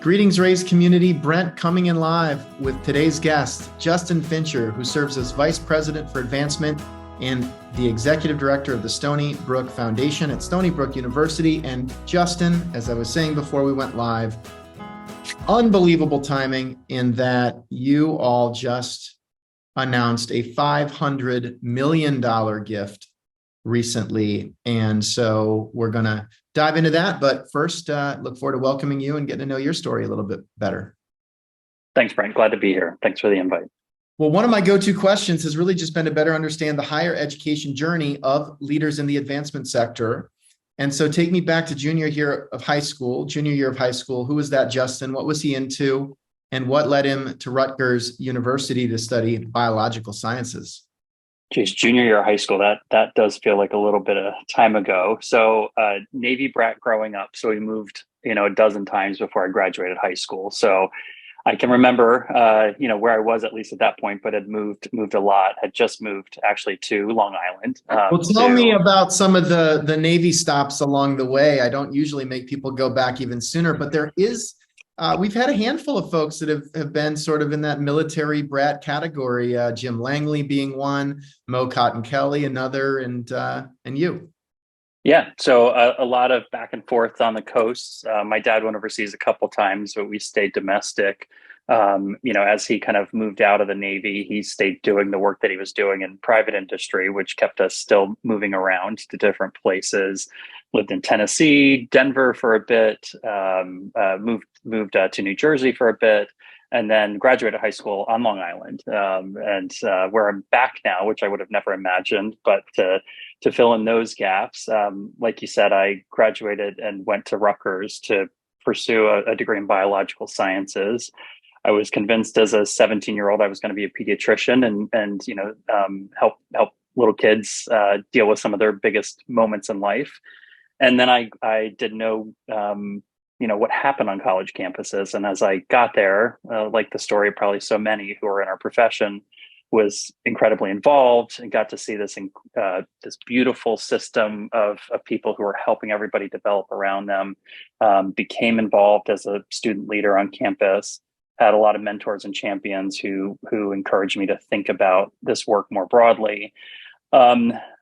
Greetings, Raise community. Brent coming in live with today's guest, Justin Fincher, who serves as Vice President for Advancement and the Executive Director of the Stony Brook Foundation at Stony Brook University. And Justin, as I was saying before we went live, unbelievable timing in that you all just announced a $500 million gift recently. And so we're going to dive into that. But first, look forward to welcoming you and getting to know your story a little bit better. Thanks, Brent. Glad to be here. Thanks for the invite. Well, one of my go-to questions has really just been to better understand the higher education journey of leaders in the advancement sector. And so take me back to junior year of high school. Who was that, Justin? What was he into? And what led him to Rutgers University to study biological sciences? Geez, junior year of high school, that does feel like a little bit of time ago. So Navy brat growing up. So we moved, a dozen times before I graduated high school. So I can remember, where I was at least at that point, but had moved a lot, had just moved actually to Long Island. Well, tell me about some of the Navy stops along the way. I don't usually make people go back even sooner, but there is, we've had a handful of folks that have been sort of in that military brat category, Jim Langley being one, Mo Cotton Kelly, another, and you. Yeah, so a lot of back and forth on the coasts. My dad went overseas a couple times, but we stayed domestic. As he kind of moved out of the Navy, he stayed doing the work that he was doing in private industry, which kept us still moving around to different places. Lived in Tennessee, Denver for a bit, moved to New Jersey for a bit, and then graduated high school on Long Island, and where I'm back now, which I would have never imagined, but to fill in those gaps. Like you said, I graduated and went to Rutgers to pursue a degree in biological sciences. I was convinced as a 17-year-old I was going to be a pediatrician and help little kids deal with some of their biggest moments in life. And then I didn't know what happened on college campuses. And as I got there, like the story of probably so many who are in our profession, was incredibly involved and got to see this beautiful system of people who are helping everybody develop around them. Became involved as a student leader on campus. Had a lot of mentors and champions who encouraged me to think about this work more broadly.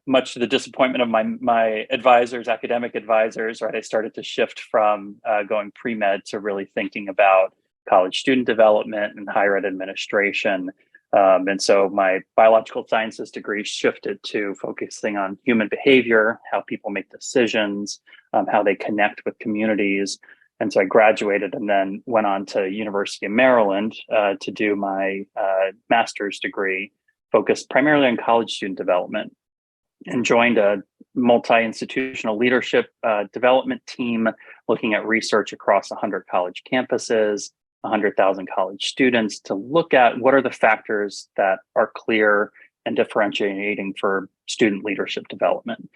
Much to the disappointment of my advisors, academic advisors, right? I started to shift from going pre-med to really thinking about college student development and higher ed administration. And so my biological sciences degree shifted to focusing on human behavior, how people make decisions, how they connect with communities. And so I graduated and then went on to University of Maryland to do my master's degree, focused primarily on college student development, and joined a multi-institutional leadership development team looking at research across 100 college campuses, 100,000 college students, to look at what are the factors that are clear and differentiating for student leadership development.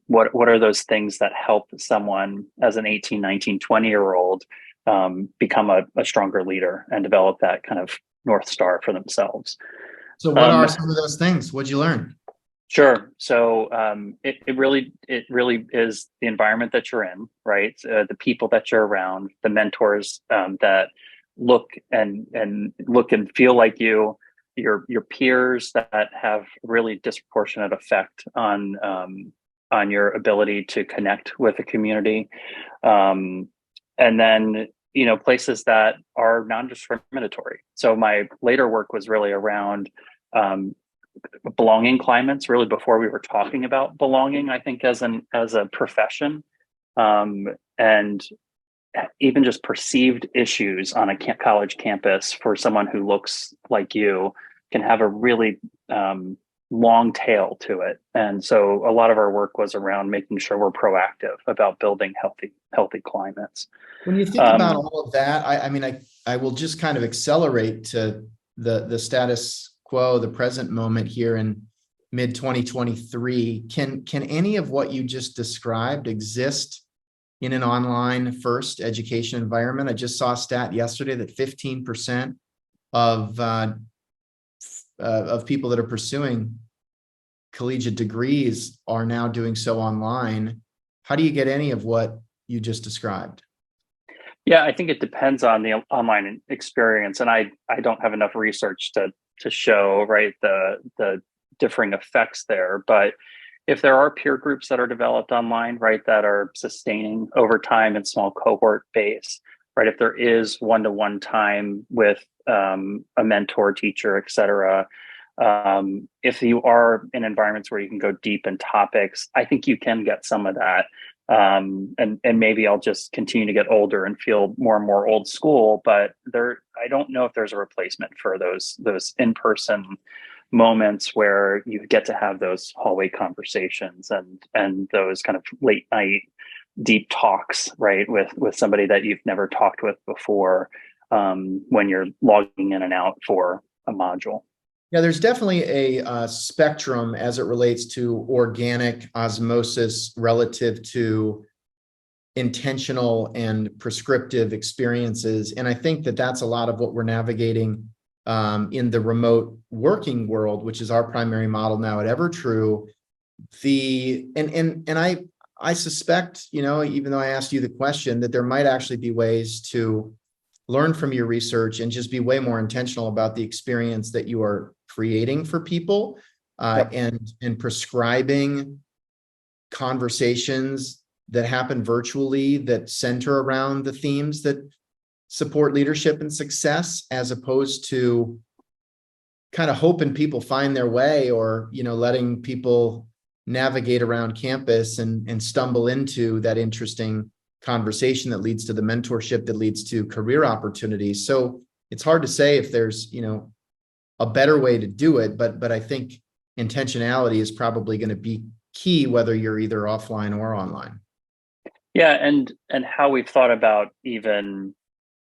What are those things that help someone as an 18, 19, 20-year-old become a stronger leader and develop that kind of North Star for themselves? So what are some of those things? What'd you learn? Sure. So it really is the environment that you're in, right? The people that you're around, the mentors that look and feel like you, your peers that have really disproportionate effect on your ability to connect with a community, and then places that are non-discriminatory. So my later work was really around belonging climates, really before we were talking about belonging, I think, as a profession, and even just perceived issues on a college campus for someone who looks like you can have a really long tail to it. And so a lot of our work was around making sure we're proactive about building healthy climates. When you think about all of that, I will just kind of accelerate to the status quo, the present moment here in mid 2023. Can any of what you just described exist in an online first education environment? I just saw a stat yesterday that 15% of people that are pursuing collegiate degrees are now doing so online. How do you get any of what you just described? Yeah, I think it depends on the online experience, and I don't have enough research to show, right, the differing effects there. But if there are peer groups that are developed online, right, that are sustaining over time in small cohort base, right, if there is one-to-one time with a mentor, teacher, et cetera, if you are in environments where you can go deep in topics, I think you can get some of that. And maybe I'll just continue to get older and feel more and more old school. But I don't know if there's a replacement for those in-person moments where you get to have those hallway conversations and those kind of late night deep talks, right, with somebody that you've never talked with before, when you're logging in and out for a module. Yeah, there's definitely a spectrum as it relates to organic osmosis relative to intentional and prescriptive experiences. And I think that that's a lot of what we're navigating in the remote working world, which is our primary model now at Evertrue. I suspect, even though I asked you the question, that there might actually be ways to learn from your research and just be way more intentional about the experience that you are creating for people, Yep. and prescribing conversations that happen virtually that center around the themes that support leadership and success, as opposed to kind of hoping people find their way, or letting people navigate around campus and stumble into that interesting conversation that leads to the mentorship that leads to career opportunities. So it's hard to say if there's a better way to do it, but I think intentionality is probably going to be key, whether you're either offline or online. Yeah, and how we've thought about even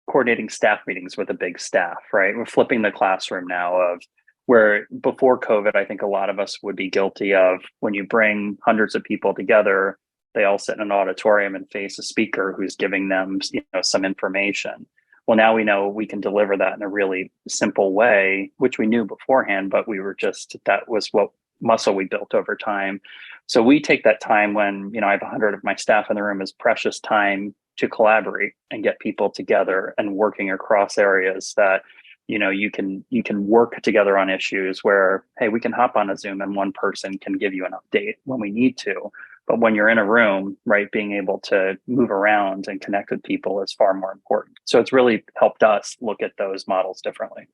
coordinating staff meetings with a big staff, right? We're flipping the classroom now, of where before COVID, I think a lot of us would be guilty of, when you bring hundreds of people together, they all sit in an auditorium and face a speaker who's giving them some information. Well, now we know we can deliver that in a really simple way, which we knew beforehand, but that was what muscle we built over time. So we take that time when, I have 100 of my staff in the room, as precious time to collaborate and get people together and working across areas that, you can work together on issues where, hey, we can hop on a Zoom and one person can give you an update when we need to. But when you're in a room, right, being able to move around and connect with people is far more important. So it's really helped us look at those models differently.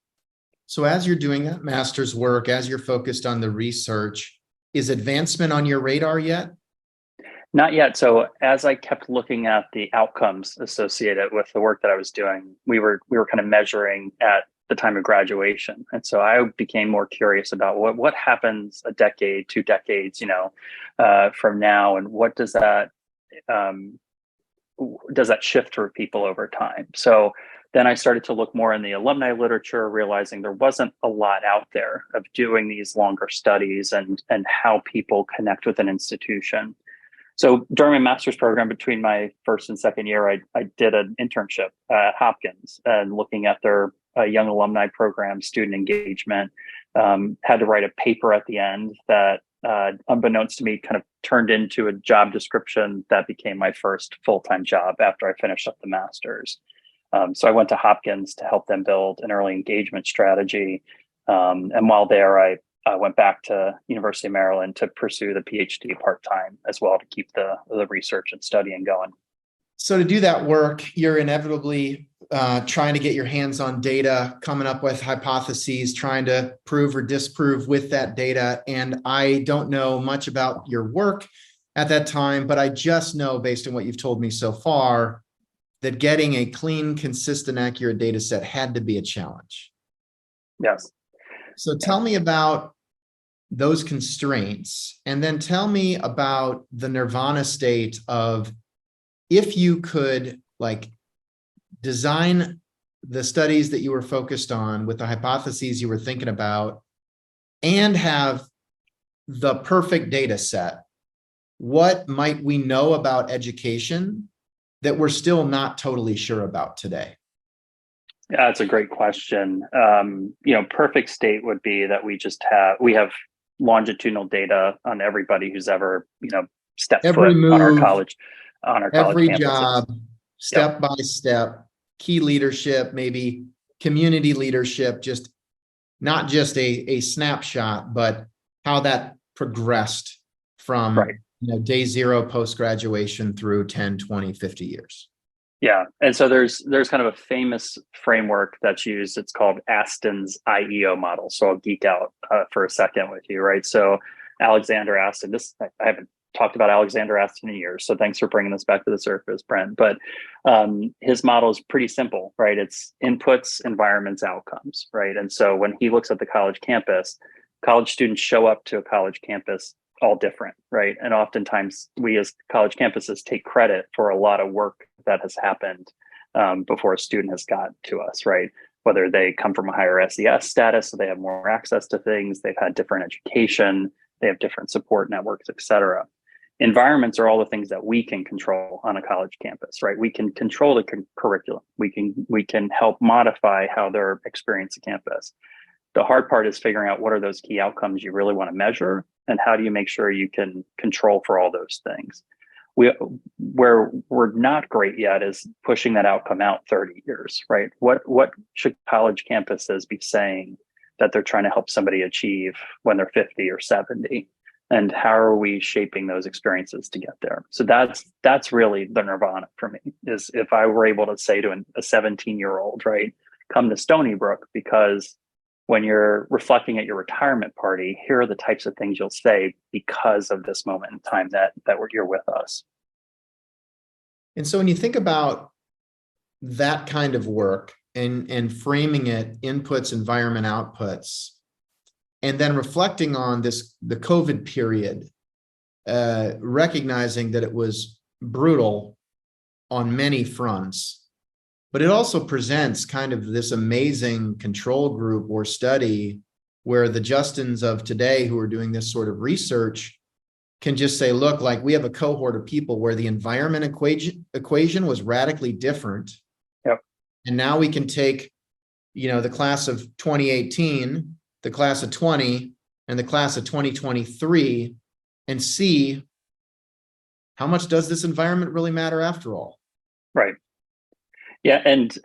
So as you're doing that master's work, as you're focused on the research, is advancement on your radar yet? Not yet. So as I kept looking at the outcomes associated with the work that I was doing, we were kind of measuring at the time of graduation. And so I became more curious about what happens a decade, 2 decades, from now, and what does that shift for people over time. So then I started to look more in the alumni literature, realizing there wasn't a lot out there of doing these longer studies and how people connect with an institution. So during my master's program, between my first and second year, I did an internship at Hopkins and looking at their young alumni program, student engagement. Had to write a paper at the end that, unbeknownst to me, kind of turned into a job description that became my first full-time job after I finished up the master's. So I went to Hopkins to help them build an early engagement strategy. And while there, I went back to University of Maryland to pursue the PhD part-time as well, to keep the research and studying going. So to do that work, you're inevitably trying to get your hands on data, coming up with hypotheses, trying to prove or disprove with that data. And I don't know much about your work at that time, but I just know, based on what you've told me so far, that getting a clean, consistent, accurate data set had to be a challenge. Yes. So tell me about those constraints, and then tell me about the nirvana state of, if you could design the studies that you were focused on with the hypotheses you were thinking about and have the perfect data set, what might we know about education that we're still not totally sure about today? Yeah, that's a great question. Perfect state would be that we have longitudinal data on everybody who's ever, stepped Every foot move, on our college every campuses. job, step by step, key leadership, maybe community leadership, just not just a snapshot, but how that progressed from Right. day zero post-graduation through 10, 20, 50 years. Yeah. And so there's kind of a famous framework that's used. It's called Aston's IEO model. So I'll geek out for a second with you, right? So Alexander Aston, I haven't talked about Alexander Aston in years, so thanks for bringing this back to the surface, Brent. But his model is pretty simple, right? It's inputs, environments, outcomes, right? And so when he looks at the college campus, college students show up to a college campus all different, right? And oftentimes we as college campuses take credit for a lot of work that has happened before a student has got to us, right? Whether they come from a higher SES status, so they have more access to things, they've had different education, they have different support networks, et cetera. Environments are all the things that we can control on a college campus, right? We can control the curriculum. We can help modify how they're experiencing campus. The hard part is figuring out what are those key outcomes you really want to measure, and how do you make sure you can control for all those things. Where we're not great yet is pushing that outcome out 30 years, right? What should college campuses be saying that they're trying to help somebody achieve when they're 50 or 70? And how are we shaping those experiences to get there? So that's really the nirvana for me, is if I were able to say to a 17-year-old, right, come to Stony Brook, because when you're reflecting at your retirement party, here are the types of things you'll say because of this moment in time that you're with us. And so when you think about that kind of work and framing it, inputs, environment, outputs, and then reflecting on the COVID period, recognizing that it was brutal on many fronts, but it also presents kind of this amazing control group or study where the Justins of today who are doing this sort of research can just say, look, like we have a cohort of people where the environment equation was radically different. Yep. And now we can take, the class of 2018, the class of 20, and the class of 2023 and see how much does this environment really matter after all? Right. Yeah, and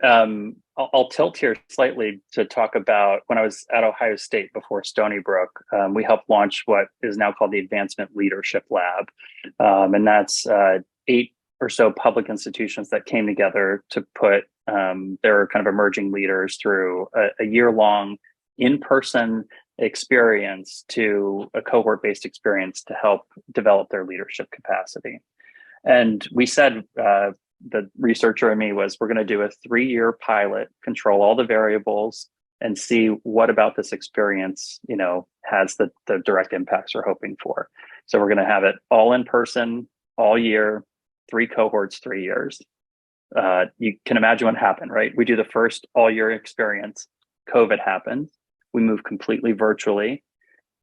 I'll tilt here slightly to talk about when I was at Ohio State before Stony Brook. We helped launch what is now called the Advancement Leadership Lab, and that's 8 or so public institutions that came together to put their kind of emerging leaders through a year-long in-person experience to a cohort-based experience to help develop their leadership capacity. And we said, the researcher in me was, we're going to do a 3-year pilot, control all the variables, and see what about this experience, has the direct impacts we're hoping for. So we're going to have it all in person, all year, 3 cohorts, 3 years. You can imagine what happened, right? We do the first all year experience. COVID happened. We move completely virtually.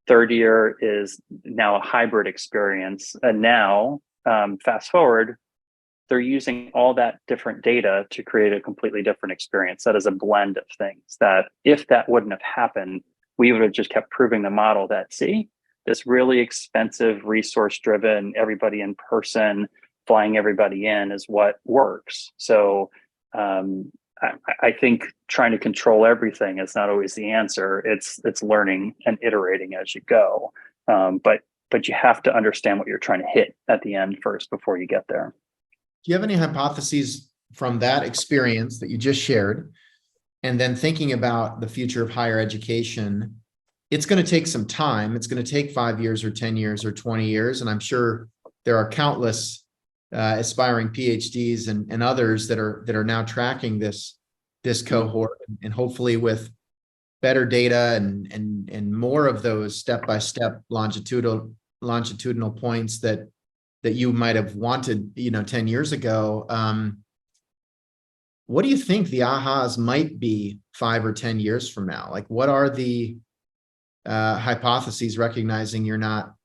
3rd year is now a hybrid experience. And now, fast forward, they're using all that different data to create a completely different experience. That is a blend of things that if that wouldn't have happened, we would have just kept proving the model that, see, this really expensive, resource-driven, everybody in person, flying everybody in is what works. So I think trying to control everything is not always the answer. It's learning and iterating as you go. But you have to understand what you're trying to hit at the end first before you get there. Do you have any hypotheses from that experience that you just shared? And then thinking about the future of higher education, it's going to take some time. It's going to take 5 years or 10 years or 20 years. And I'm sure there are countless aspiring PhDs and others that are now tracking this cohort, and hopefully with better data and more of those step-by-step longitudinal points that you might have wanted, 10 years ago. What do you think the ahas might be 5 or 10 years from now? Like, what are the hypotheses, recognizing you're not,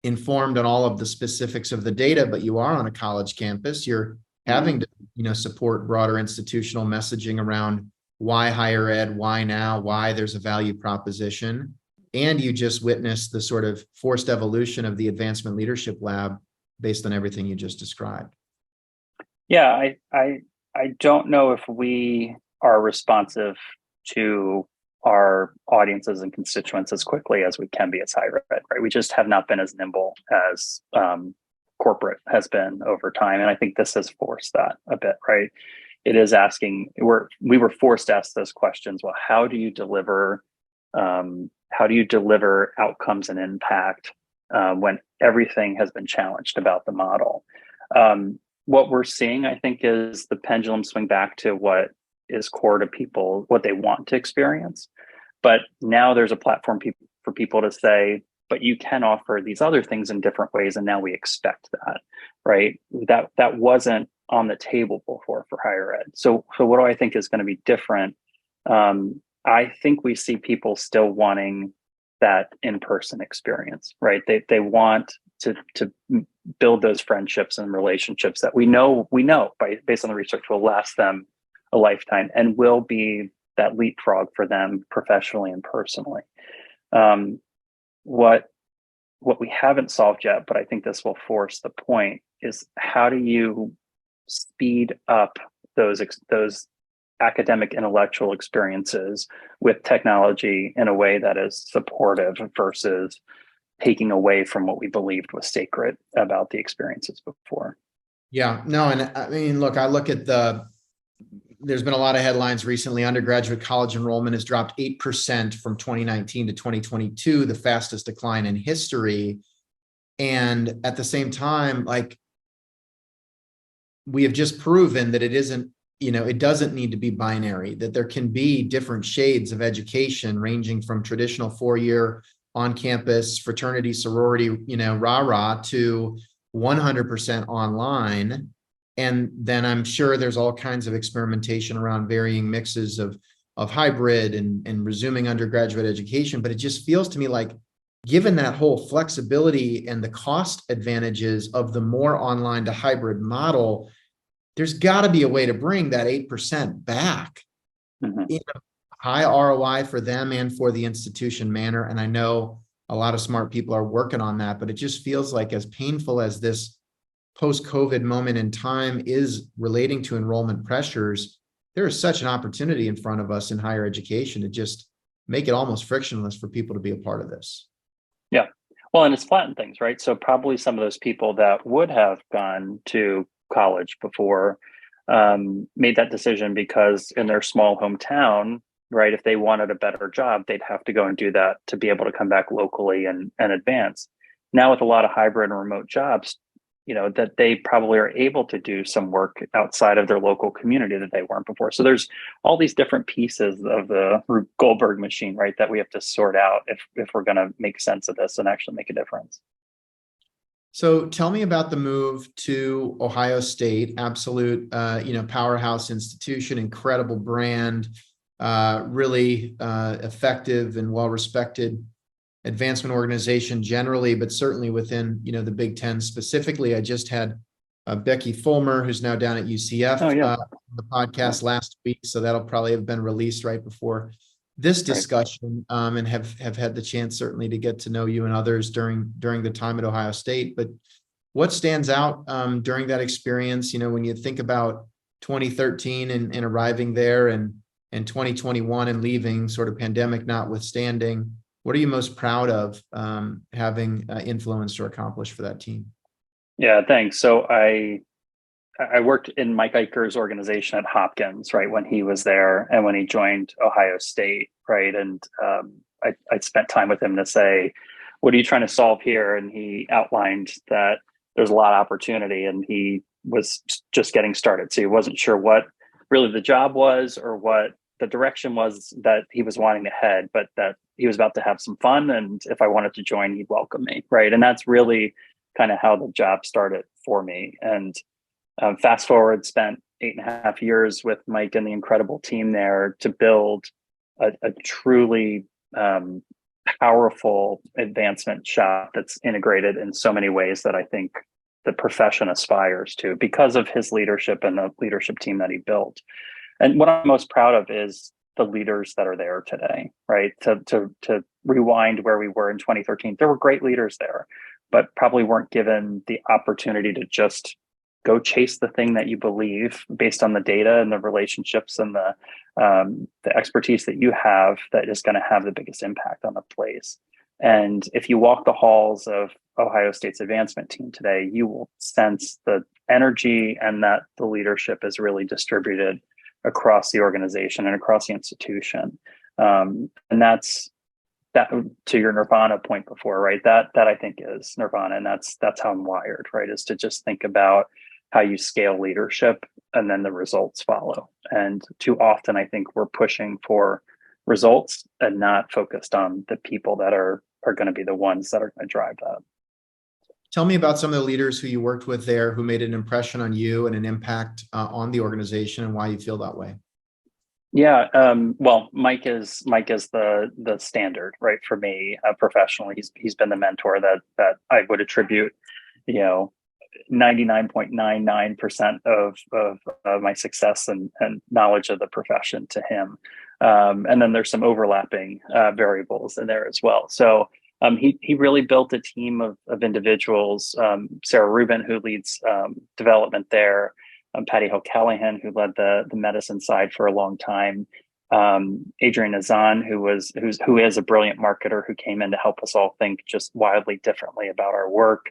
informed on all of the specifics of the data, but you are on a college campus, you're having to, support broader institutional messaging around why higher ed, why now, why there's a value proposition. And you just witnessed the sort of forced evolution of the Advancement Leadership Lab based on everything you just described. Yeah, I don't know if we are responsive to our audiences and constituents as quickly as we can be as higher ed, right? We just have not been as nimble as corporate has been over time, and I think this has forced that a bit, right? It is asking. We were forced to ask those questions. Well, how do you deliver outcomes and impact when everything has been challenged about the model? What we're seeing, I think, is the pendulum swing back to what is core to people, what they want to experience. But now there's a platform for people to say, but you can offer these other things in different ways, and now we expect that, right? That wasn't on the table before for higher ed. So what do I think is going to be different? I think we see people still wanting that in-person experience, right? They want to build those friendships and relationships that we know based on the research will last them a lifetime and will be that leapfrog for them professionally and personally. What we haven't solved yet, but I think this will force the point, is how do you speed up those academic intellectual experiences with technology in a way that is supportive versus taking away from what we believed was sacred about the experiences before. Yeah, no, and I mean, look, I look at there's been a lot of headlines recently. Undergraduate college enrollment has dropped 8% from 2019 to 2022, the fastest decline in history. And at the same time, like, we have just proven that it doesn't need to be binary, that there can be different shades of education ranging from traditional 4-year on-campus fraternity, sorority, rah-rah, to 100% online. And then I'm sure there's all kinds of experimentation around varying mixes of hybrid and resuming undergraduate education. But it just feels to me like, given that whole flexibility and the cost advantages of the more online to hybrid model, there's got to be a way to bring that 8% back in a high ROI for them and for the institution manner. And I know a lot of smart people are working on that, but it just feels like, as painful as this post-COVID moment in time is relating to enrollment pressures, there is such an opportunity in front of us in higher education to just make it almost frictionless for people to be a part of this. Yeah. Well, and it's flattened things, right? So probably some of those people that would have gone to college before made that decision because in their small hometown, right, if they wanted a better job, they'd have to go and do that to be able to come back locally and advance. Now with a lot of hybrid and remote jobs, that they probably are able to do some work outside of their local community that they weren't before. So there's all these different pieces of the Rube Goldberg machine, right, that we have to sort out if we're going to make sense of this and actually make a difference. So tell me about the move to Ohio State, absolute, powerhouse institution, incredible brand, really effective and well-respected advancement organization generally, but certainly within, the Big Ten specifically. I just had Becky Fulmer, who's now down at UCF, the podcast last week. So that'll probably have been released right before this discussion, and have had the chance certainly to get to know you and others during the time at Ohio State. But what stands out during that experience, when you think about 2013 and arriving there, and 2021 and leaving, sort of pandemic notwithstanding, what are you most proud of having influenced or accomplished for that team? Yeah, thanks. So I worked in Mike Eicher's organization at Hopkins, right, when he was there and when he joined Ohio State, right? And I spent time with him to say, what are you trying to solve here? And he outlined that there's a lot of opportunity, and he was just getting started. So he wasn't sure what really the job was or what the direction was that he was wanting to head, but that he was about to have some fun. And if I wanted to join, he'd welcome me, right? And that's really kind of how the job started for me. And fast forward, spent 8.5 years with Mike and the incredible team there to build a truly powerful advancement shop that's integrated in so many ways that I think the profession aspires to because of his leadership and the leadership team that he built. And what I'm most proud of is the leaders that are there today, right? To rewind where we were in 2013, there were great leaders there, but probably weren't given the opportunity to just go chase the thing that you believe based on the data and the relationships and the expertise that you have that is going to have the biggest impact on the place. And if you walk the halls of Ohio State's advancement team today, you will sense the energy and that the leadership is really distributed across the organization and across the institution. And that's that, to your Nirvana point before, right? That I think is Nirvana, and that's how I'm wired, right? Is to just think about how you scale leadership and then the results follow. And too often, I think we're pushing for results and not focused on the people that are going to be the ones that are going to drive that. Tell me about some of the leaders who you worked with there who made an impression on you and an impact on the organization, and why you feel that way. Yeah, well, Mike is the standard, right, for me professionally. He's been the mentor that I would attribute, 99.99% of my success and knowledge of the profession to him. And then there's some overlapping variables in there as well. So he really built a team of individuals. Sarah Rubin, who leads development there. Patty Hill-Callahan, who led the medicine side for a long time. Adrian Azan, who is a brilliant marketer who came in to help us all think just wildly differently about our work.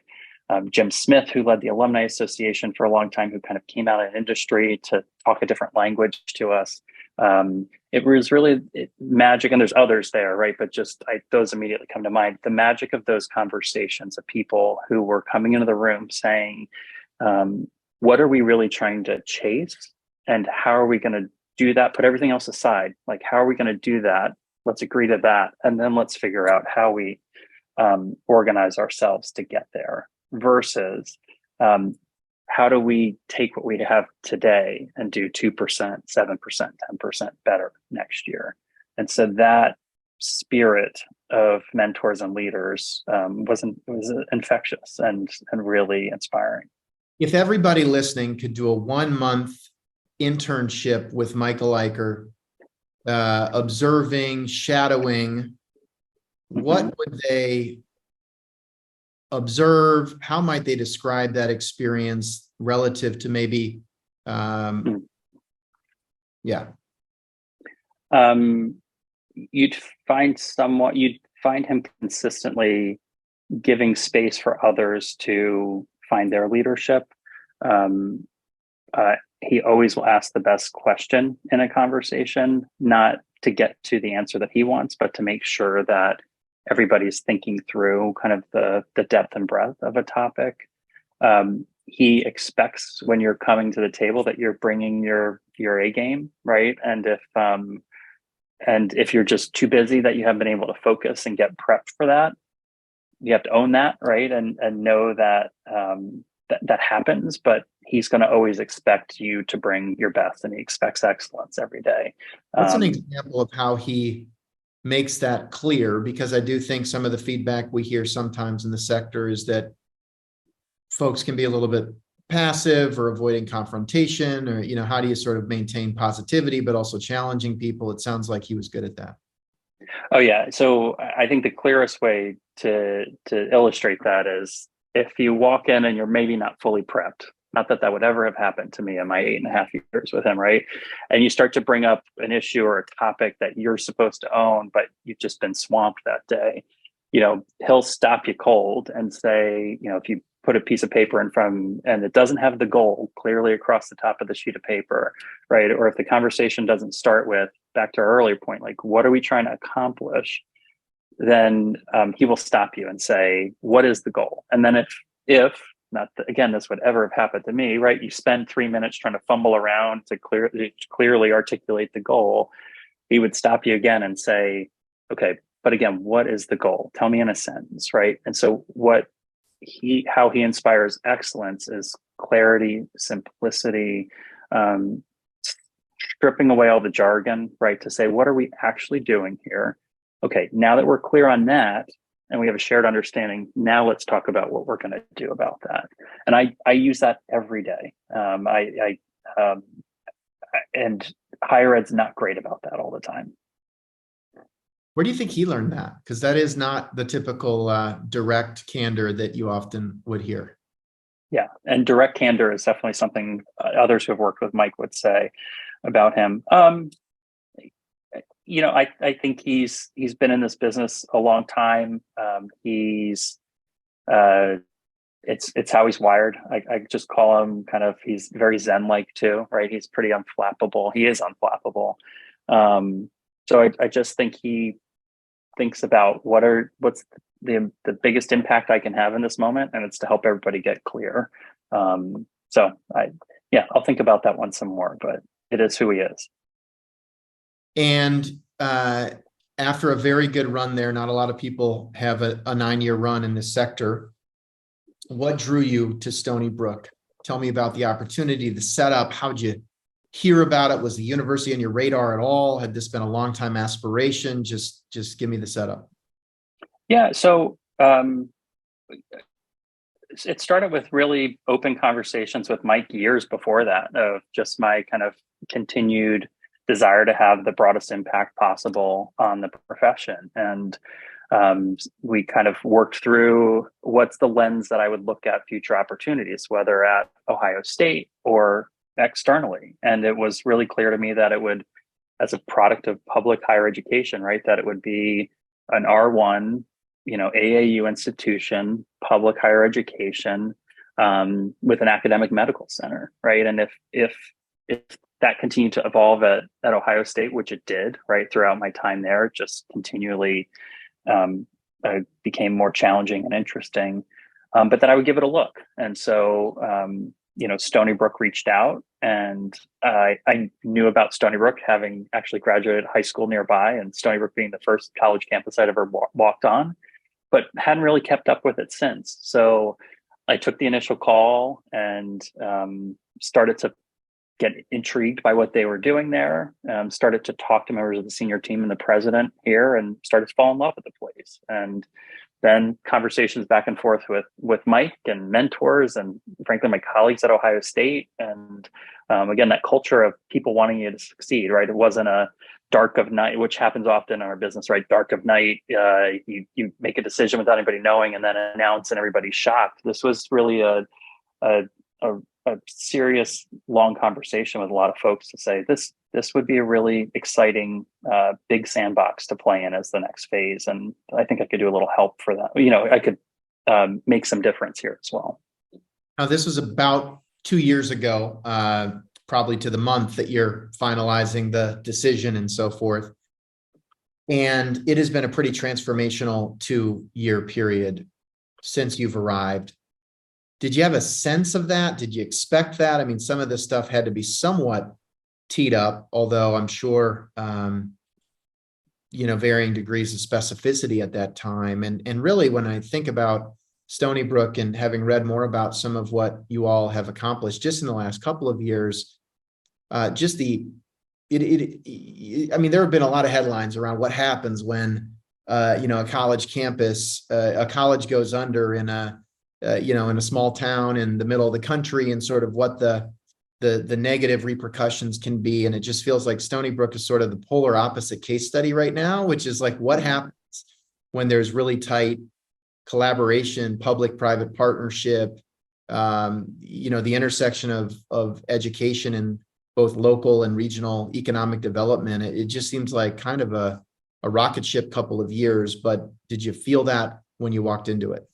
Jim Smith, who led the Alumni Association for a long time, who kind of came out of industry to talk a different language to us. It was really magic, and there's others there, right? But those immediately come to mind. The magic of those conversations of people who were coming into the room saying, what are we really trying to chase? And how are we going to do that? Put everything else aside. Like, how are we going to do that? Let's agree to that. And then let's figure out how we organize ourselves to get there versus how do we take what we have today and do 2%, 7%, 10% better next year? And so that spirit of mentors and leaders was infectious and really inspiring. If everybody listening could do a 1-month internship with Michael Eicher, observing, shadowing, what would they observe? How might they describe that experience relative to maybe, you'd find him consistently giving space for others to find their leadership. He always will ask the best question in a conversation, not to get to the answer that he wants, but to make sure that everybody's thinking through kind of the depth and breadth of a topic. He expects when you're coming to the table that you're bringing your A game, right? And if you're just too busy that you haven't been able to focus and get prepped for that, you have to own that, right? And know that that happens, but he's going to always expect you to bring your best, and he expects excellence every day. That's an example of how he makes that clear, because I do think some of the feedback we hear sometimes in the sector is that folks can be a little bit passive or avoiding confrontation, or, how do you sort of maintain positivity, but also challenging people? It sounds like he was good at that. Oh yeah. So I think the clearest way to illustrate that is if you walk in and you're maybe not fully prepped, not that would ever have happened to me in my 8.5 years with him, right? And you start to bring up an issue or a topic that you're supposed to own, but you've just been swamped that day. He'll stop you cold and say, if you put a piece of paper in front and it doesn't have the goal clearly across the top of the sheet of paper, right? Or if the conversation doesn't start with, back to our earlier point, like, what are we trying to accomplish? Then he will stop you and say, what is the goal? And then if not, again, this would ever have happened to me, right? You spend 3 minutes trying to fumble around to clearly articulate the goal. He would stop you again and say, okay, but again, what is the goal? Tell me in a sentence, right? And so how he inspires excellence is clarity, simplicity, stripping away all the jargon, right? To say, what are we actually doing here? Okay, now that we're clear on that and we have a shared understanding, now let's talk about what we're going to do about that. And I use that every day. And higher ed's not great about that all the time. Where do you think he learned that? Because that is not the typical direct candor that you often would hear. Yeah, and direct candor is definitely something others who have worked with Mike would say about him. I think he's been in this business a long time. He's uh, it's how he's wired. I just call him kind of, he's very Zen-like too, right? He's pretty unflappable. He is unflappable. So I just think he thinks about what's the biggest impact I can have in this moment, and it's to help everybody get clear. So I'll think about that one some more, but it is who he is. And after a very good run there, not a lot of people have a 9-year run in this sector. What drew you to Stony Brook? Tell me about the opportunity, the setup. How'd you hear about it? Was the university on your radar at all? Had this been a long time aspiration? Just give me the setup. Yeah. So it started with really open conversations with Mike years before that, of just my kind of continued desire to have the broadest impact possible on the profession. And we kind of worked through what's the lens that I would look at future opportunities, whether at Ohio State or externally. And it was really clear to me that it would, as a product of public higher education, right, that it would be an R1, AAU institution, public higher education, with an academic medical center, right? And if that continued to evolve at Ohio State, which it did, right, throughout my time there, just continually became more challenging and interesting, but that I would give it a look. And so, Stony Brook reached out, and I knew about Stony Brook having actually graduated high school nearby, and Stony Brook being the first college campus I'd ever walked on, but hadn't really kept up with it since. So I took the initial call and started to get intrigued by what they were doing there, started to talk to members of the senior team and the president here, and started to fall in love with the place. And then conversations back and forth with Mike and mentors, and frankly, my colleagues at Ohio State. And again, that culture of people wanting you to succeed, right? It wasn't a dark of night, which happens often in our business, right? Dark of night, you make a decision without anybody knowing and then announce and everybody's shocked. This was really a serious, long conversation with a lot of folks to say this would be a really exciting, big sandbox to play in as the next phase. And I think I could do a little help for that. I could make some difference here as well. Now, this was about 2 years ago, probably to the month, that you're finalizing the decision and so forth. And it has been a pretty transformational 2-year period since you've arrived. Did you have a sense of that? Did you expect that? I mean, some of this stuff had to be somewhat teed up, although I'm sure, varying degrees of specificity at that time. And really, when I think about Stony Brook and having read more about some of what you all have accomplished just in the last couple of years, there have been a lot of headlines around what happens when, a college campus, a college goes under in a small town in the middle of the country, and sort of what the negative repercussions can be. And it just feels like Stony Brook is sort of the polar opposite case study right now, which is like what happens when there's really tight collaboration, public-private partnership, the intersection of education and both local and regional economic development. It just seems like kind of a rocket ship couple of years. But did you feel that when you walked into it?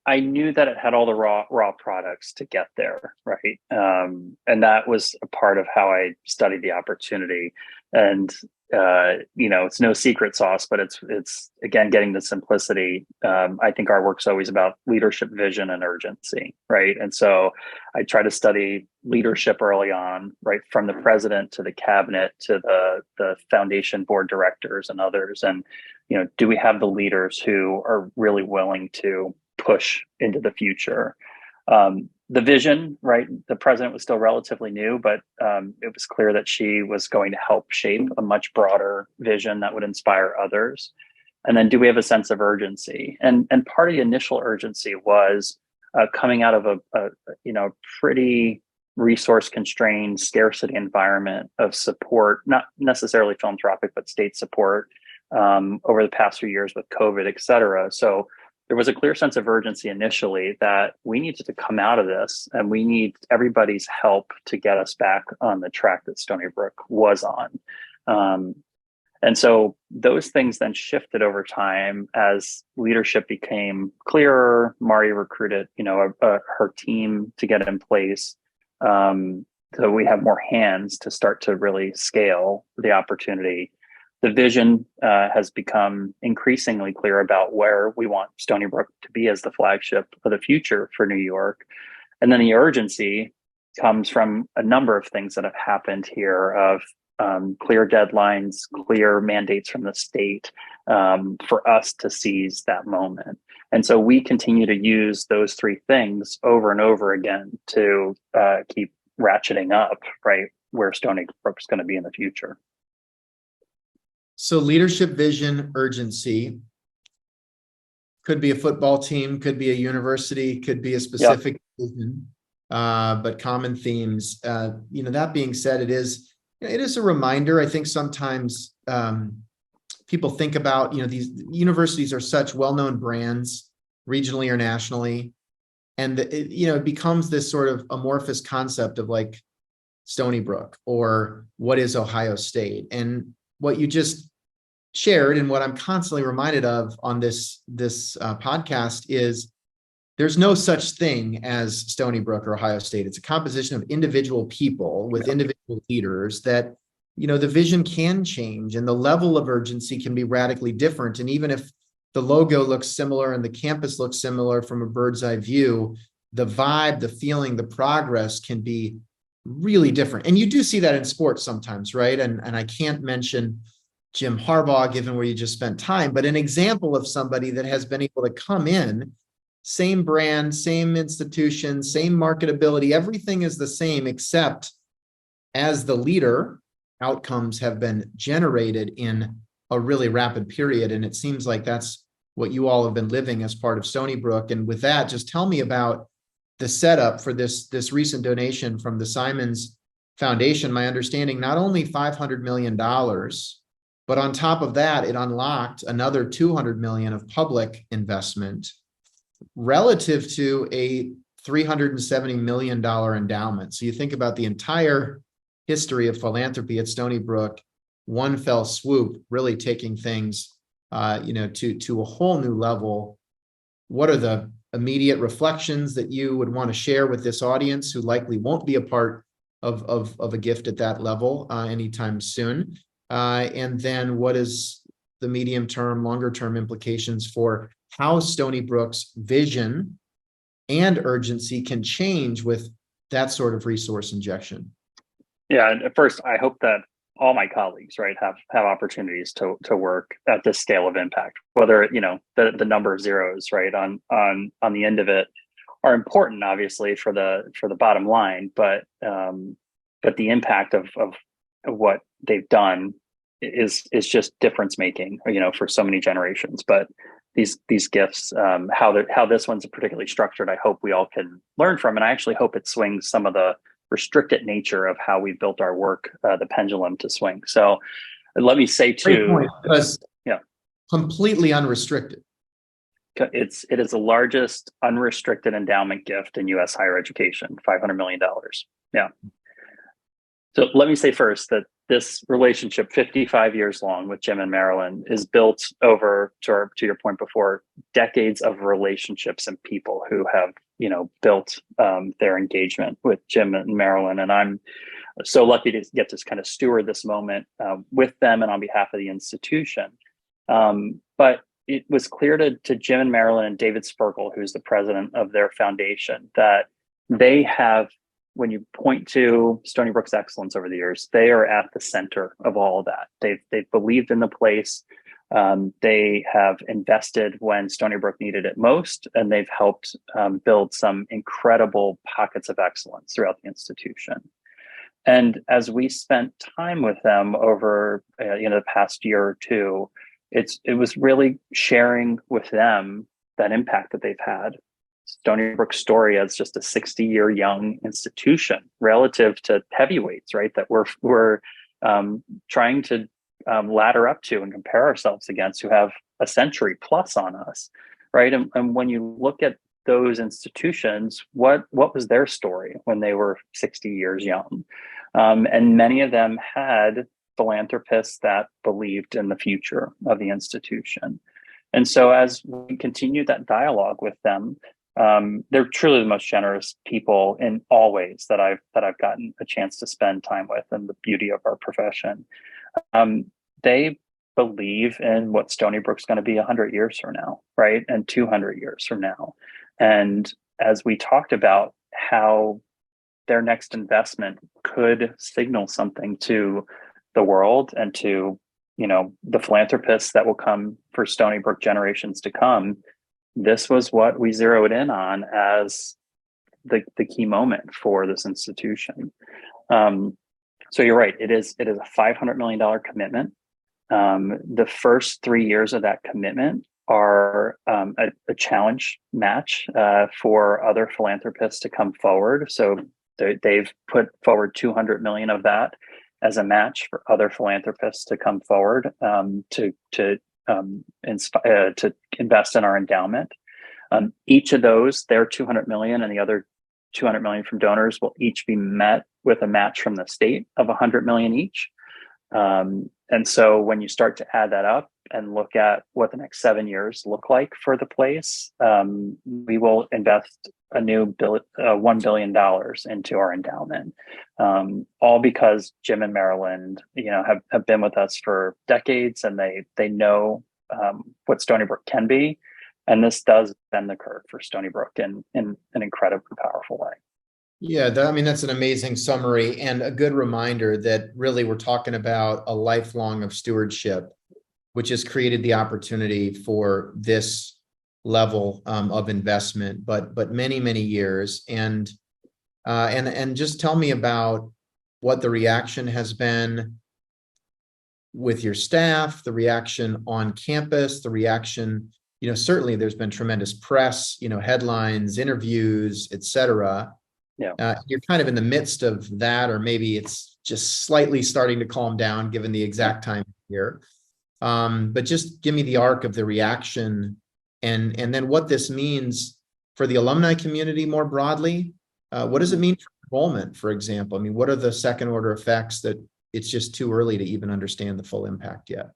I knew that it had all the raw products to get there, right? And that was a part of how I studied the opportunity. And it's no secret sauce, but it's again getting the simplicity. I think our work's always about leadership, vision, and urgency, right? And so I try to study leadership early on, right, from the president to the cabinet to the foundation board directors and others. And do we have the leaders who are really willing to push into the future? The vision, right? The president was still relatively new, but it was clear that she was going to help shape a much broader vision that would inspire others. And then, do we have a sense of urgency? And part of the initial urgency was coming out of a pretty resource constrained scarcity environment of support, not necessarily philanthropic, but state support over the past few years with COVID, et cetera. So there was a clear sense of urgency initially that we needed to come out of this and we need everybody's help to get us back on the track that Stony Brook was on. And so those things then shifted over time as leadership became clearer. Mari recruited, her team to get in place. So we have more hands to start to really scale the opportunity. The vision has become increasingly clear about where we want Stony Brook to be as the flagship of the future for New York. And then the urgency comes from a number of things that have happened here of clear deadlines, clear mandates from the state for us to seize that moment. And so we continue to use those three things over and over again to keep ratcheting up, right, where Stony Brook is going to be in the future. So leadership, vision, urgency could be a football team, could be a university, could be a specific vision, but common themes. That being said, it is a reminder. I think sometimes people think about, these universities are such well-known brands regionally or nationally. And it becomes this sort of amorphous concept of like Stony Brook or what is Ohio State. And what you just shared and what I'm constantly reminded of on this podcast is there's no such thing as Stony Brook or Ohio State. It's a composition of individual people with individual leaders that, the vision can change and the level of urgency can be radically different. And even if the logo looks similar and the campus looks similar from a bird's eye view, the vibe, the feeling, the progress can be really different. And you do see that in sports sometimes, right? And I can't mention Jim Harbaugh, given where you just spent time, but an example of somebody that has been able to come in, same brand, same institution, same marketability, everything is the same, except as the leader, outcomes have been generated in a really rapid period. And it seems like that's what you all have been living as part of Stony Brook. And with that, just tell me about the setup for this recent donation from the Simons Foundation. My understanding, not only $500 million, but on top of that, it unlocked another $200 million of public investment relative to a $370 million endowment. So you think about the entire history of philanthropy at Stony Brook, one fell swoop, really taking things, to a whole new level. What are the immediate reflections that you would want to share with this audience who likely won't be a part of a gift at that level anytime soon? And then what is the medium term, longer term implications for how Stony Brook's vision and urgency can change with that sort of resource injection? Yeah, and first, I hope that all my colleagues, right, have opportunities to work at this scale of impact. Whether the number of zeros, right, on the end of it are important, obviously, for the bottom line, but the impact of what they've done is just difference making, for so many generations. But these gifts, how this one's particularly structured, I hope we all can learn from, and I actually hope it swings some of the restricted nature of how we built our work, the pendulum to swing. So let me say too, completely unrestricted. It is the largest unrestricted endowment gift in U.S. higher education, $500 million. Yeah. So let me say first that this relationship, 55 years long with Jim and Marilyn, is built over, to your point before, decades of relationships and people who have, built their engagement with Jim and Marilyn. And I'm so lucky to get to kind of steward this moment with them and on behalf of the institution. But it was clear to Jim and Marilyn and David Spergel, who's the president of their foundation, that they have, when you point to Stony Brook's excellence over the years, they are at the center of all of that. They've believed in the place. They have invested when Stony Brook needed it most, and they've helped build some incredible pockets of excellence throughout the institution. And as we spent time with them over the past year or two, it was really sharing with them that impact that they've had. Stony Brook's story as just a 60-year young institution relative to heavyweights, right, that we're trying to ladder up to and compare ourselves against, who have a century plus on us. right? And when you look at those institutions, what was their story when they were 60 years young? And many of them had philanthropists that believed in the future of the institution. And so as we continue that dialogue with them, they're truly the most generous people in all ways that I've gotten a chance to spend time with, and the beauty of our profession. They believe in what Stony Brook's going to be 100 years from now, right? And 200 years from now. And as we talked about how their next investment could signal something to the world and to, the philanthropists that will come for Stony Brook generations to come, this was what we zeroed in on as the key moment for this institution. So you're right. It is a $500 million commitment. The first 3 years of that commitment are a challenge match for other philanthropists to come forward. So they've put forward 200 million of that as a match for other philanthropists to come forward to invest in our endowment. Each of those, their 200 million and the other 200 million from donors, will each be met with a match from the state of 100 million each. And so when you start to add that up and look at what the next 7 years look like for the place, we will invest a new $1 billion into our endowment, all because Jim and Maryland, have been with us for decades, and they know what Stony Brook can be. And this does bend the curve for Stony Brook in an incredibly powerful way. Yeah, that's an amazing summary and a good reminder that really we're talking about a lifelong of stewardship, which has created the opportunity for this level of investment, but many, many years. And just tell me about what the reaction has been with your staff, the reaction on campus, the reaction, certainly there's been tremendous press, headlines, interviews, etc. Yeah. You're kind of in the midst of that, or maybe it's just slightly starting to calm down given the exact time here. But just give me the arc of the reaction and then what this means for the alumni community more broadly. What does it mean for enrollment, for example? What are the second order effects that it's just too early to even understand the full impact yet?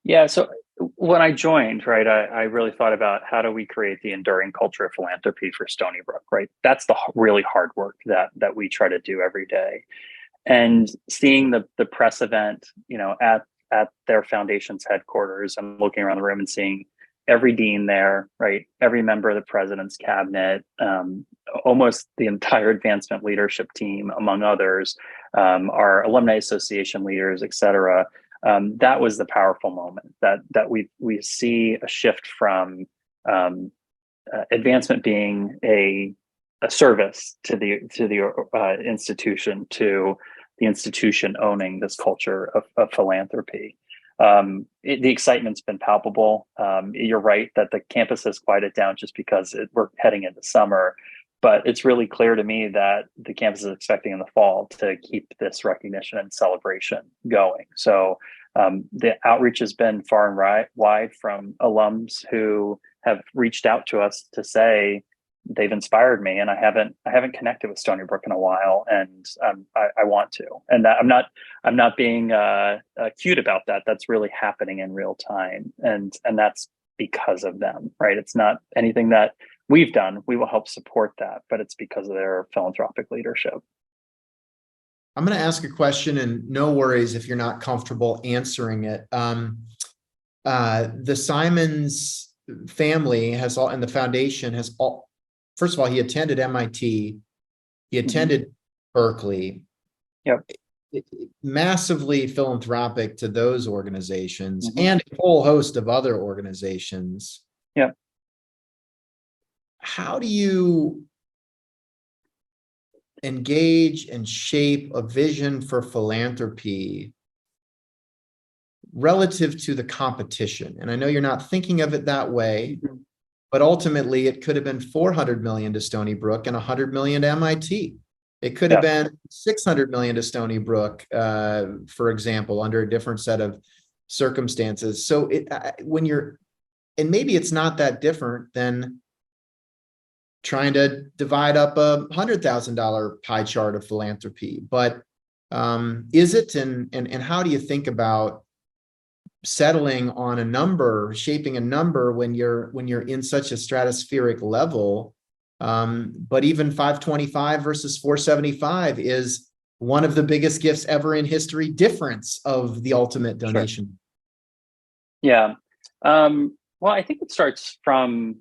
Yeah. So when I joined, right, I really thought about how do we create the enduring culture of philanthropy for Stony Brook, right? That's the really hard work that we try to do every day. And seeing the press event, at their foundation's headquarters, and looking around the room and seeing every dean there, right, every member of the president's cabinet, almost the entire advancement leadership team, among others, our alumni association leaders, et cetera. That was the powerful moment that we see a shift from advancement being a service to the institution, to the institution owning this culture of philanthropy. The excitement's been palpable. You're right that the campus has quieted down just because we're heading into summer, but it's really clear to me that the campus is expecting in the fall to keep this recognition and celebration going. So the outreach has been far and wide from alums who have reached out to us to say they've inspired me, and I haven't connected with Stony Brook in a while, and I want to. And that I'm not being cute about that. That's really happening in real time, and that's because of them, right? It's not anything that we've done. We will help support that, but it's because of their philanthropic leadership. I'm going to ask a question, and no worries if you're not comfortable answering it. The Simons family and the foundation has all. First of all, he attended MIT. He attended Berkeley. Yep. Massively philanthropic to those organizations and a whole host of other organizations. Yep. How do you engage and shape a vision for philanthropy relative to the competition? And I know you're not thinking of it that way, but ultimately it could have been 400 million to Stony Brook and 100 million to MIT. It could have been 600 million to Stony Brook, for example, under a different set of circumstances. So when you're and maybe it's not that different than trying to divide up a $100,000 pie chart of philanthropy. But is it, and how do you think about settling on a number, shaping a number when you're in such a stratospheric level? But even 525 versus 475 is one of the biggest gifts ever in history difference of the ultimate donation. Sure. Yeah. Well, I think it starts from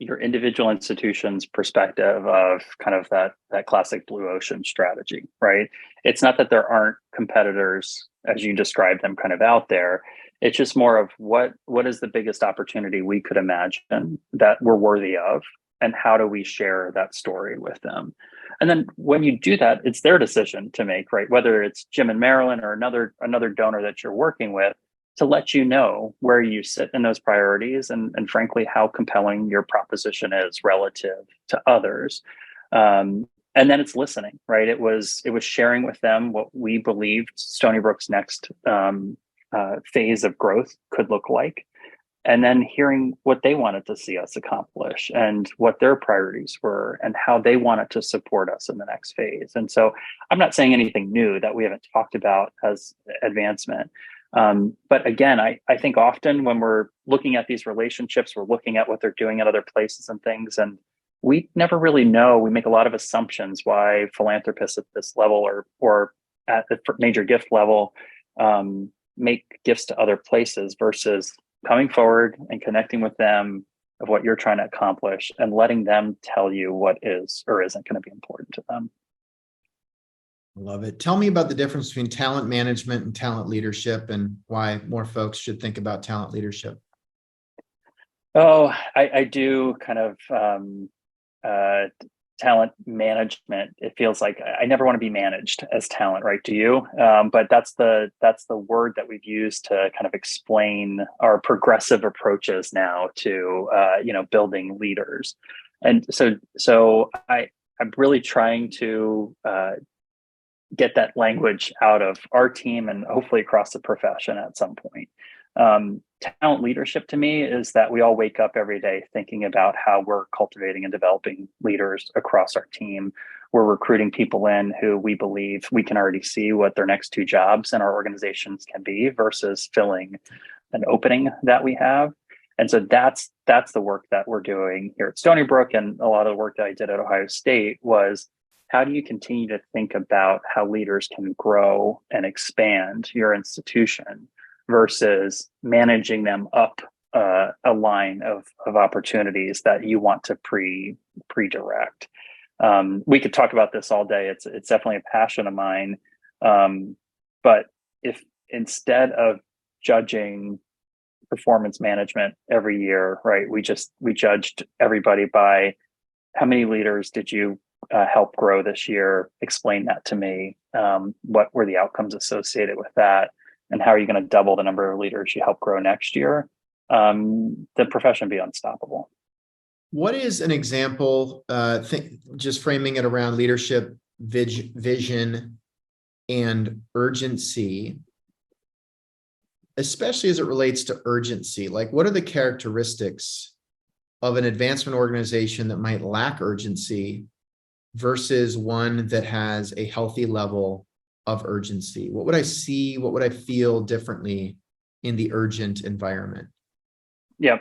your individual institution's perspective of kind of that classic blue ocean strategy, right? It's not that there aren't competitors as you described them kind of out there. It's just more of what is the biggest opportunity we could imagine that we're worthy of, and how do we share that story with them? And then when you do that, it's their decision to make, right? Whether it's Jim and Marilyn or another donor that you're working with, to let you know where you sit in those priorities, and frankly, how compelling your proposition is relative to others. And then it's listening, right? It was sharing with them what we believed Stony Brook's next phase of growth could look like, and then hearing what they wanted to see us accomplish and what their priorities were and how they wanted to support us in the next phase. And so I'm not saying anything new that we haven't talked about as advancement. But again, I think often when we're looking at these relationships, we're looking at what they're doing at other places and things, and we never really know. We make a lot of assumptions why philanthropists at this level or at the major gift level make gifts to other places versus coming forward and connecting with them of what you're trying to accomplish and letting them tell you what is or isn't going to be important to them. Love it. Tell me about the difference between talent management and talent leadership, and why more folks should think about talent leadership. Oh, I do kind of talent management. It feels like I never want to be managed as talent, right? Do you? But that's the word that we've used to kind of explain our progressive approaches now to building leaders. And so I'm really trying to get that language out of our team and hopefully across the profession at some point. Talent leadership to me is that we all wake up every day thinking about how we're cultivating and developing leaders across our team. We're recruiting people in who we believe we can already see what their next two jobs in our organizations can be versus filling an opening that we have. And so that's the work that we're doing here at Stony Brook, and a lot of the work that I did at Ohio State was, how do you continue to think about how leaders can grow and expand your institution versus managing them up a line of opportunities that you want to pre-direct? We could talk about this all day. It's definitely a passion of mine. But if instead of judging performance management every year, right, we judged everybody by how many leaders did you help grow this year? Explain that to me. What were the outcomes associated with that? And how are you going to double the number of leaders you help grow next year? The profession would be unstoppable. What is an example, just framing it around leadership, vision, and urgency, especially as it relates to urgency? Like, what are the characteristics of an advancement organization that might lack urgency versus one that has a healthy level of urgency? What would I see? What would I feel differently in the urgent environment? Yeah.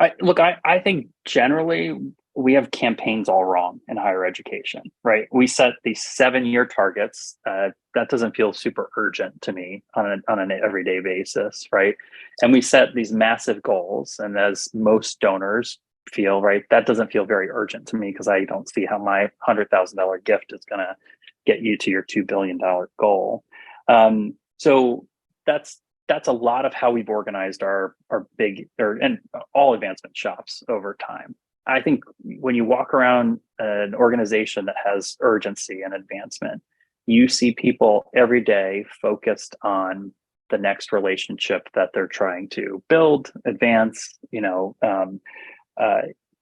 I think generally we have campaigns all wrong in higher education, right? We set these 7-year targets. That doesn't feel super urgent to me on an everyday basis, right? And we set these massive goals, and as most donors feel, right, that doesn't feel very urgent to me because I don't see how my $100,000 gift is going to get you to your $2 billion goal. So that's a lot of how we've organized our and all advancement shops over time. I think when you walk around an organization that has urgency and advancement, you see people every day focused on the next relationship that they're trying to build, advance,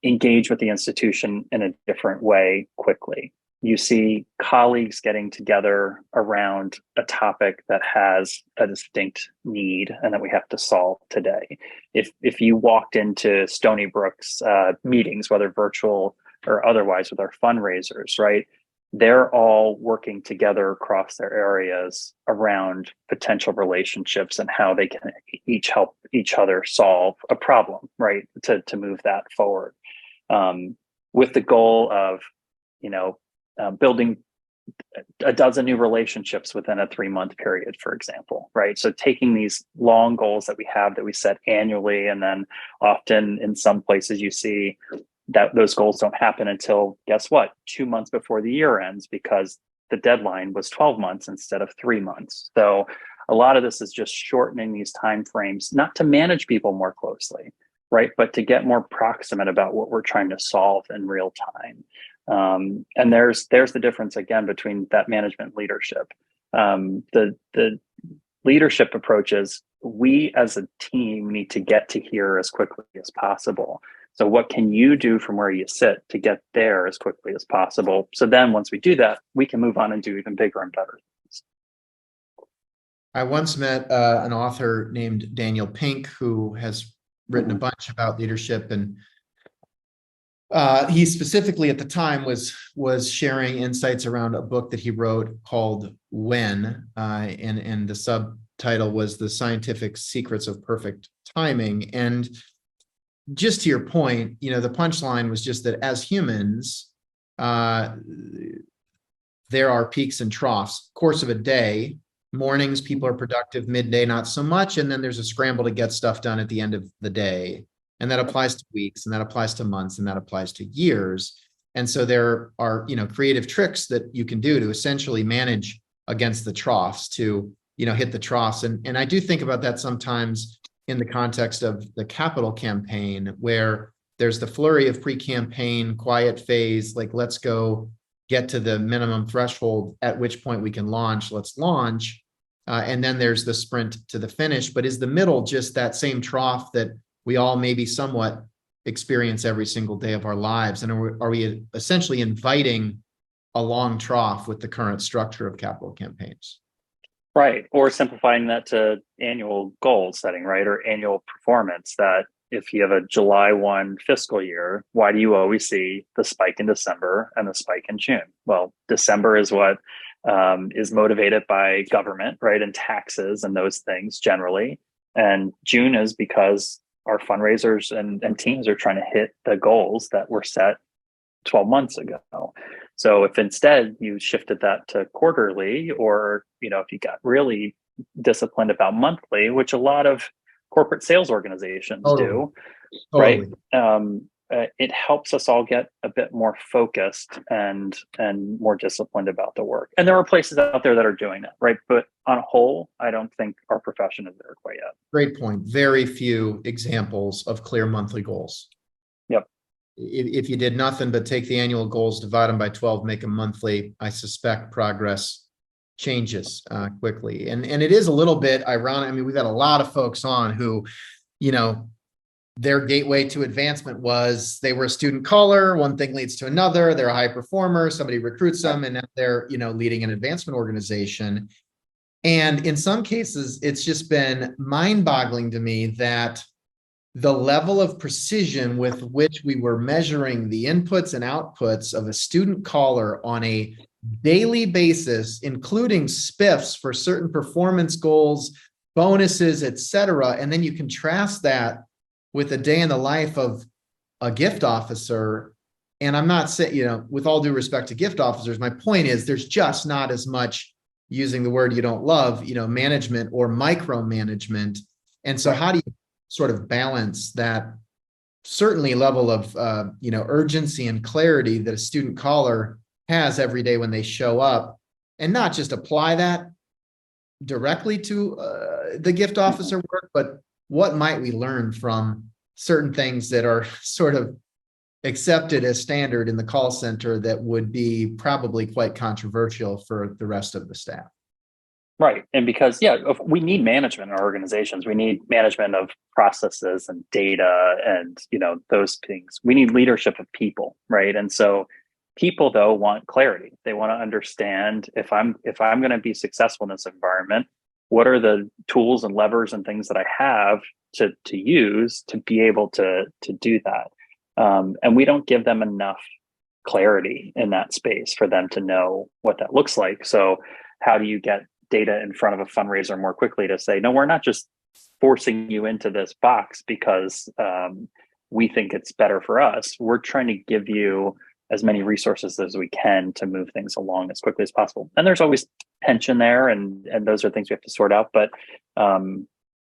engage with the institution in a different way quickly. you see colleagues getting together around a topic that has a distinct need and that we have to solve today. If you walked into Stony Brook's meetings, whether virtual or otherwise, with our fundraisers, right, they're all working together across their areas around potential relationships and how they can each help each other solve a problem, right, to move that forward, with the goal of, building a dozen new relationships within a 3-month period, for example, right? So taking these long goals that we set annually, and then often in some places you see that those goals don't happen until, guess what, 2 months before the year ends, because the deadline was 12 months instead of 3 months. So a lot of this is just shortening these timeframes, not to manage people more closely, right, but to get more proximate about what we're trying to solve in real time. And there's the difference again between that management and leadership. The leadership approach is, we as a team need to get to here as quickly as possible. So what can you do from where you sit to get there as quickly as possible? So then once we do that, we can move on and do even bigger and better things. I once met an author named Daniel Pink, who has written a bunch about leadership, and he specifically at the time was sharing insights around a book that he wrote called When, and the subtitle was The Scientific Secrets of Perfect Timing. And just to your point, the punchline was just that as humans, there are peaks and troughs. Course of a day, mornings, people are productive, midday, not so much. And then there's a scramble to get stuff done at the end of the day. And that applies to weeks, and that applies to months, and that applies to years. And so there are, creative tricks that you can do to essentially manage against the troughs, to, hit the troughs. And I do think about that sometimes in the context of the capital campaign, where there's the flurry of pre-campaign, quiet phase, like, let's go get to the minimum threshold, at which point we can launch, let's launch. And then there's the sprint to the finish. But is the middle just that same trough that we all maybe somewhat experience every single day of our lives? And are we essentially inviting a long trough with the current structure of capital campaigns? Right. Or simplifying that to annual goal setting, right? Or annual performance, that if you have a July 1 fiscal year, why do you always see the spike in December and the spike in June? Well, December is what is motivated by government, right? And taxes and those things generally. And June is because our fundraisers and teams are trying to hit the goals that were set 12 months ago. So if instead you shifted that to quarterly, or, if you got really disciplined about monthly, which a lot of corporate sales organizations do, right? It helps us all get a bit more focused and more disciplined about the work. And there are places out there that are doing that, right? But on a whole, I don't think our profession is there quite yet. Great point. Very few examples of clear monthly goals. Yep. If you did nothing but take the annual goals, divide them by 12, make them monthly, I suspect progress changes quickly. And it is a little bit ironic. I mean, we've had a lot of folks on who, their gateway to advancement was they were a student caller. One thing leads to another. They're a high performer. Somebody recruits them, and now they're, leading an advancement organization. And in some cases, it's just been mind-boggling to me that the level of precision with which we were measuring the inputs and outputs of a student caller on a daily basis, including spiffs for certain performance goals, bonuses, et cetera. And then you contrast that with a day in the life of a gift officer. And I'm not saying, with all due respect to gift officers, my point is there's just not as much, using the word you don't love, management or micromanagement. And so how do you sort of balance that certainly level of, urgency and clarity that a student caller has every day when they show up, and not just apply that directly to the gift officer work, but what might we learn from certain things that are sort of accepted as standard in the call center that would be probably quite controversial for the rest of the staff? Right. And because, we need management in our organizations. We need management of processes and data and, those things. We need leadership of people, right? And so People though want clarity. They want to understand if I'm going to be successful in this environment, what are the tools and levers and things that I have to use to be able to do that. And we don't give them enough clarity in that space for them to know what that looks like. So how do you get data in front of a fundraiser more quickly to say, no, we're not just forcing you into this box because we think it's better for us. We're trying to give you as many resources as we can to move things along as quickly as possible. And there's always tension there, and those are things we have to sort out. But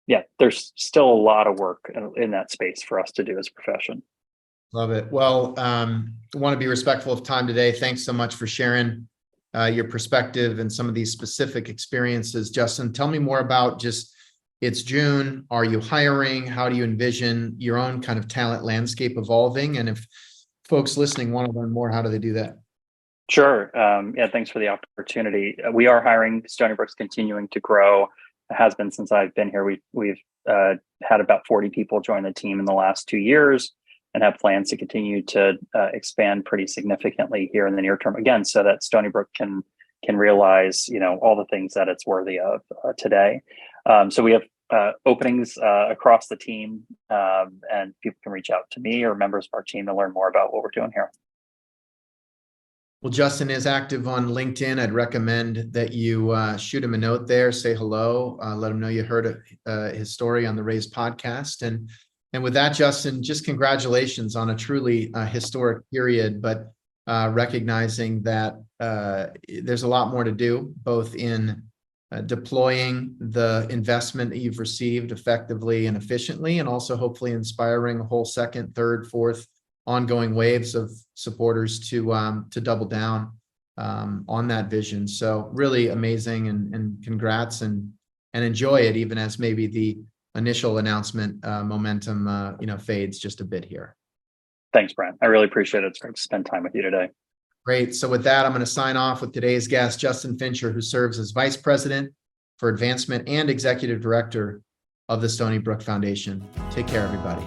yeah, there's still a lot of work in that space for us to do as a profession. Love it. Well, I want to be respectful of time today. Thanks so much for sharing your perspective and some of these specific experiences. Justin, tell me more about it's June. Are you hiring? How do you envision your own kind of talent landscape evolving? And if folks listening want to learn more, how do they do that? Sure. Yeah, thanks for the opportunity. We are hiring. Stony Brook's continuing to grow. It has been since I've been here. We've had about 40 people join the team in the last 2 years, and have plans to continue to expand pretty significantly here in the near term. Again, so that Stony Brook can realize, all the things that it's worthy of today. So we have openings across the team, and people can reach out to me or members of our team to learn more about what we're doing here. Well, Justin is active on LinkedIn. I'd recommend that you shoot him a note there, say hello, let him know you heard his story on the Raise podcast. And with that, Justin, just congratulations on a truly historic period, but recognizing that there's a lot more to do, both in deploying the investment that you've received effectively and efficiently, and also hopefully inspiring a whole second, third, fourth ongoing waves of supporters to double down on that vision. So really amazing, and congrats, and enjoy it, even as maybe the initial announcement momentum fades just a bit here. Thanks, Brent. I really appreciate it. It's great to spend time with you today. Great. So with that, I'm going to sign off with today's guest, Justin Fincher, who serves as Vice President for Advancement and Executive Director of the Stony Brook Foundation. Take care, everybody.